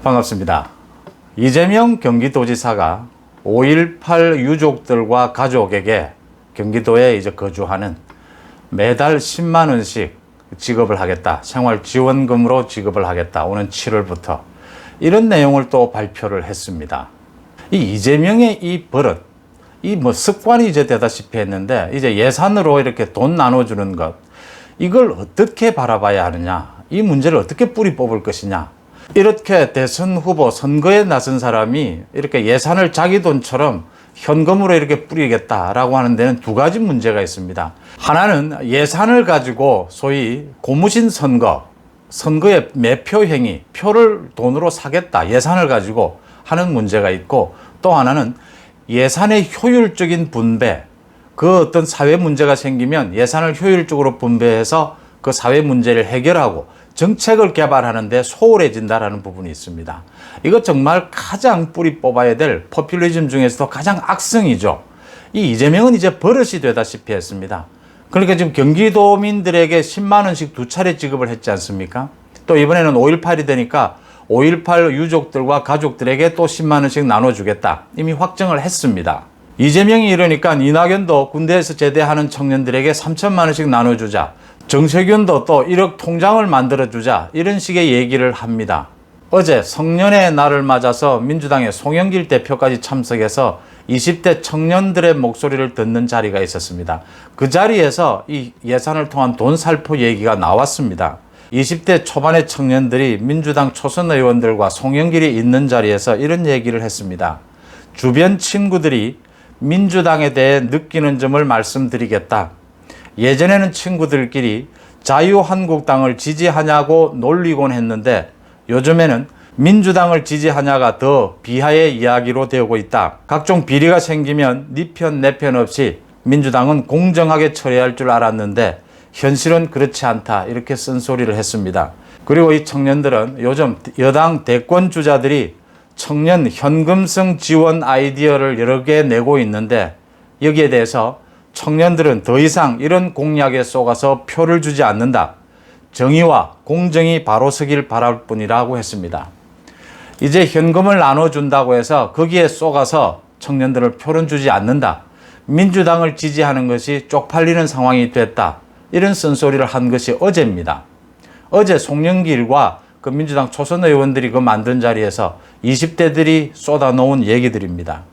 반갑습니다. 이재명 경기도지사가 5.18 유족들과 가족에게 경기도에 거주하는 매달 10만 원씩 지급을 하겠다. 생활지원금으로 지급을 하겠다. 오는 7월부터. 이런 내용을 또 발표를 했습니다. 이 이재명의 이 버릇, 습관이 이제 되다시피 했는데, 이제 예산으로 이렇게 돈 나눠주는 것, 이걸 어떻게 바라봐야 하느냐, 이 문제를 어떻게 뿌리 뽑을 것이냐, 이렇게 대선 후보 선거에 나선 사람이 이렇게 예산을 자기 돈처럼 현금으로 이렇게 뿌리겠다라고 하는 데는 두 가지 문제가 있습니다. 하나는 예산을 가지고 소위 고무신 선거의 매표 행위, 표를 돈으로 사겠다, 예산을 가지고 하는 문제가 있고, 또 하나는 예산의 효율적인 분배, 그 어떤 사회 문제가 생기면 예산을 효율적으로 분배해서 그 사회 문제를 해결하고 정책을 개발하는 데 소홀해진다라는 부분이 있습니다. 이거 정말 가장 뿌리 뽑아야 될 포퓰리즘 중에서도 가장 악성이죠. 이 이재명은 이제 버릇이 되다시피 했습니다. 그러니까 지금 경기도민들에게 10만 원씩 두 차례 지급을 했지 않습니까? 또 이번에는 5.18이 되니까 5.18 유족들과 가족들에게 또 10만 원씩 나눠주겠다. 이미 확정을 했습니다. 이재명이 이러니까 이낙연도 군대에서 제대하는 청년들에게 3천만 원씩 나눠주자. 정세균도 또 1억 통장을 만들어주자. 이런 식의 얘기를 합니다. 어제 성년의 날을 맞아서 민주당의 송영길 대표까지 참석해서 20대 청년들의 목소리를 듣는 자리가 있었습니다. 그 자리에서 이 예산을 통한 돈 살포 얘기가 나왔습니다. 20대 초반의 청년들이 민주당 초선 의원들과 송영길이 있는 자리에서 이런 얘기를 했습니다. 주변 친구들이 민주당에 대해 느끼는 점을 말씀드리겠다. 예전에는 친구들끼리 자유한국당을 지지하냐고 놀리곤 했는데 요즘에는 민주당을 지지하냐가 더 비하의 이야기로 되고 있다. 각종 비리가 생기면 네 편 내 편 없이 민주당은 공정하게 처리할 줄 알았는데 현실은 그렇지 않다. 이렇게 쓴소리를 했습니다. 그리고 이 청년들은 요즘 여당 대권 주자들이 청년 현금성 지원 아이디어를 여러 개 내고 있는데 여기에 대해서 청년들은 더 이상 이런 공약에 속아서 표를 주지 않는다. 정의와 공정이 바로 서길 바랄 뿐이라고 했습니다. 이제 현금을 나눠준다고 해서 거기에 속아서 청년들을 표를 주지 않는다. 민주당을 지지하는 것이 쪽팔리는 상황이 됐다. 이런 쓴소리를 한 것이 어제입니다. 어제 송영길과 그 민주당 초선 의원들이 그 만든 자리에서 20대들이 쏟아놓은 얘기들입니다.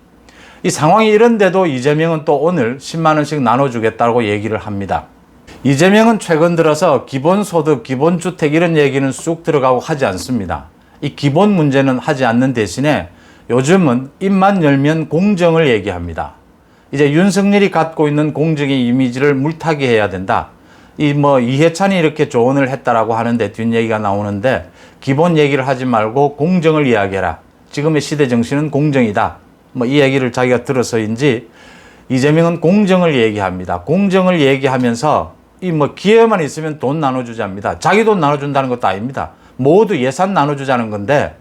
이 상황이 이런데도 이재명은 또 오늘 10만 원씩 나눠주겠다고 얘기를 합니다. 이재명은 최근 들어서 기본소득, 기본주택 이런 얘기는 쑥 들어가고 하지 않습니다. 이 기본 문제는 하지 않는 대신에 요즘은 입만 열면 공정을 얘기합니다. 이제 윤석열이 갖고 있는 공정의 이미지를 물타기 해야 된다. 이해찬이 이렇게 조언을 했다라고 하는데 뒷얘기가 나오는데 기본 얘기를 하지 말고 공정을 이야기해라. 지금의 시대 정신은 공정이다. 이 얘기를 자기가 들어서인지 이재명은 공정을 얘기합니다. 공정을 얘기하면서 기회만 있으면 돈 나눠주자입니다. 자기 돈 나눠준다는 것도 아닙니다. 모두 예산 나눠주자는 건데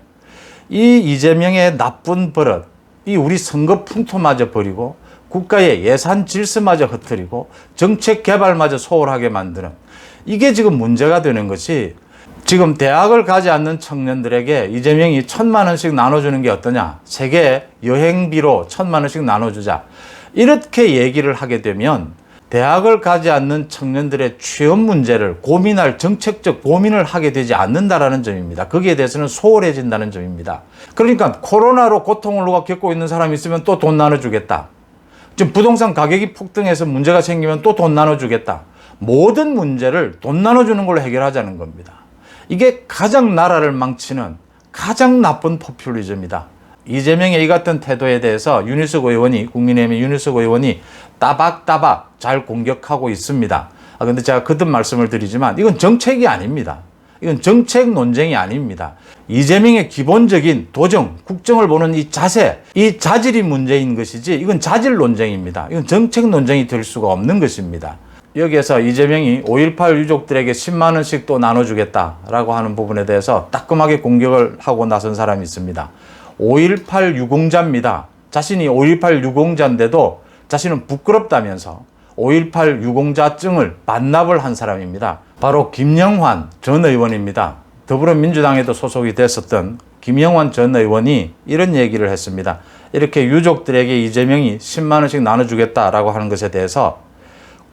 이 이재명의 나쁜 버릇, 우리 선거 풍토마저 버리고 국가의 예산 질서마저 흐트리고 정책 개발마저 소홀하게 만드는 이게 지금 문제가 되는 것이 지금 대학을 가지 않는 청년들에게 이재명이 1,000만 원씩 나눠주는 게 어떠냐. 세계 여행비로 1,000만 원씩 나눠주자. 이렇게 얘기를 하게 되면 대학을 가지 않는 청년들의 취업 문제를 고민할 정책적 고민을 하게 되지 않는다라는 점입니다. 거기에 대해서는 소홀해진다는 점입니다. 그러니까 코로나로 고통을 누가 겪고 있는 사람이 있으면 또 돈 나눠주겠다. 지금 부동산 가격이 폭등해서 문제가 생기면 또 돈 나눠주겠다. 모든 문제를 돈 나눠주는 걸로 해결하자는 겁니다. 이게 가장 나라를 망치는 가장 나쁜 포퓰리즘이다. 이재명의 이 같은 태도에 대해서 국민의힘의 윤희숙 의원이 따박따박 잘 공격하고 있습니다. 근데 제가 거듭 말씀을 드리지만 이건 정책이 아닙니다. 이건 정책 논쟁이 아닙니다. 이재명의 기본적인 도정, 국정을 보는 이 자세, 이 자질이 문제인 것이지 이건 자질 논쟁입니다. 이건 정책 논쟁이 될 수가 없는 것입니다. 여기에서 이재명이 5.18 유족들에게 10만 원씩 또 나눠주겠다라고 하는 부분에 대해서 따끔하게 공격을 하고 나선 사람이 있습니다. 5.18 유공자입니다. 자신이 5.18 유공자인데도 자신은 부끄럽다면서 5.18 유공자증을 반납을 한 사람입니다. 바로 김영환 전 의원입니다. 더불어민주당에도 소속이 됐었던 김영환 전 의원이 이런 얘기를 했습니다. 이렇게 유족들에게 이재명이 10만 원씩 나눠주겠다라고 하는 것에 대해서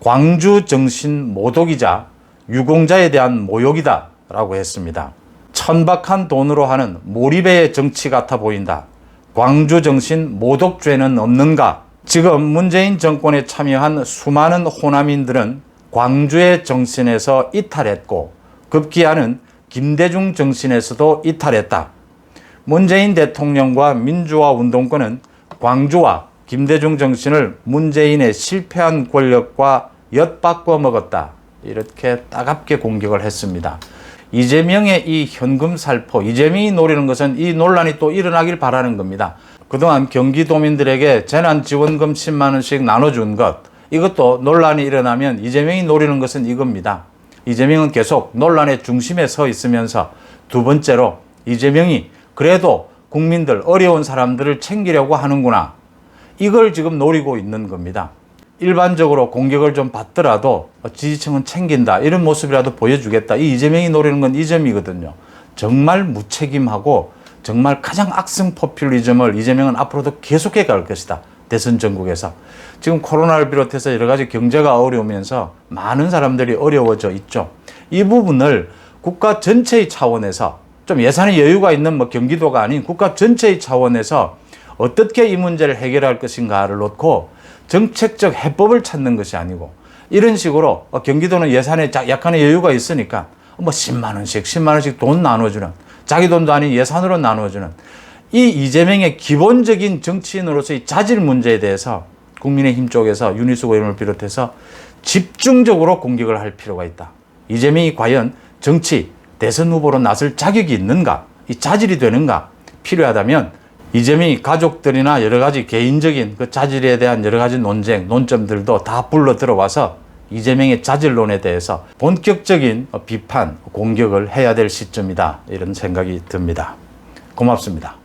광주 정신 모독이자 유공자에 대한 모욕이다라고 했습니다. 천박한 돈으로 하는 몰입의 정치 같아 보인다. 광주 정신 모독죄는 없는가? 지금 문재인 정권에 참여한 수많은 호남인들은 광주의 정신에서 이탈했고 급기야는 김대중 정신에서도 이탈했다. 문재인 대통령과 민주화 운동권은 광주와 김대중 정신을 문재인의 실패한 권력과 엿바꿔 먹었다. 이렇게 따갑게 공격을 했습니다. 이재명의 이 현금 살포, 이재명이 노리는 것은 이 논란이 또 일어나길 바라는 겁니다. 그동안 경기도민들에게 재난지원금 10만 원씩 나눠준 것, 이것도 논란이 일어나면 이재명이 노리는 것은 이겁니다. 이재명은 계속 논란의 중심에 서 있으면서 두 번째로 이재명이 그래도 국민들, 어려운 사람들을 챙기려고 하는구나. 이걸 지금 노리고 있는 겁니다. 일반적으로 공격을 좀 받더라도 지지층은 챙긴다. 이런 모습이라도 보여주겠다. 이 이재명이 노리는 건 이 점이거든요. 정말 무책임하고 정말 가장 악성 포퓰리즘을 이재명은 앞으로도 계속해 갈 것이다. 대선 전국에서. 지금 코로나를 비롯해서 여러 가지 경제가 어려우면서 많은 사람들이 어려워져 있죠. 이 부분을 국가 전체의 차원에서 좀 예산의 여유가 있는 경기도가 아닌 국가 전체의 차원에서 어떻게 이 문제를 해결할 것인가를 놓고 정책적 해법을 찾는 것이 아니고 이런 식으로 경기도는 예산에 약간의 여유가 있으니까 10만 원씩 돈 나눠주는, 자기 돈도 아닌 예산으로 나눠주는 이 이재명의 기본적인 정치인으로서의 자질 문제에 대해서 국민의힘 쪽에서 윤희숙 의원을 비롯해서 집중적으로 공격을 할 필요가 있다. 이재명이 과연 정치 대선 후보로 나설 자격이 있는가? 이 자질이 되는가? 필요하다면 이재명이 가족들이나 여러 가지 개인적인 그 자질에 대한 여러 가지 논쟁, 논점들도 다 불러 들어와서 이재명의 자질론에 대해서 본격적인 비판, 공격을 해야 될 시점이다. 이런 생각이 듭니다. 고맙습니다.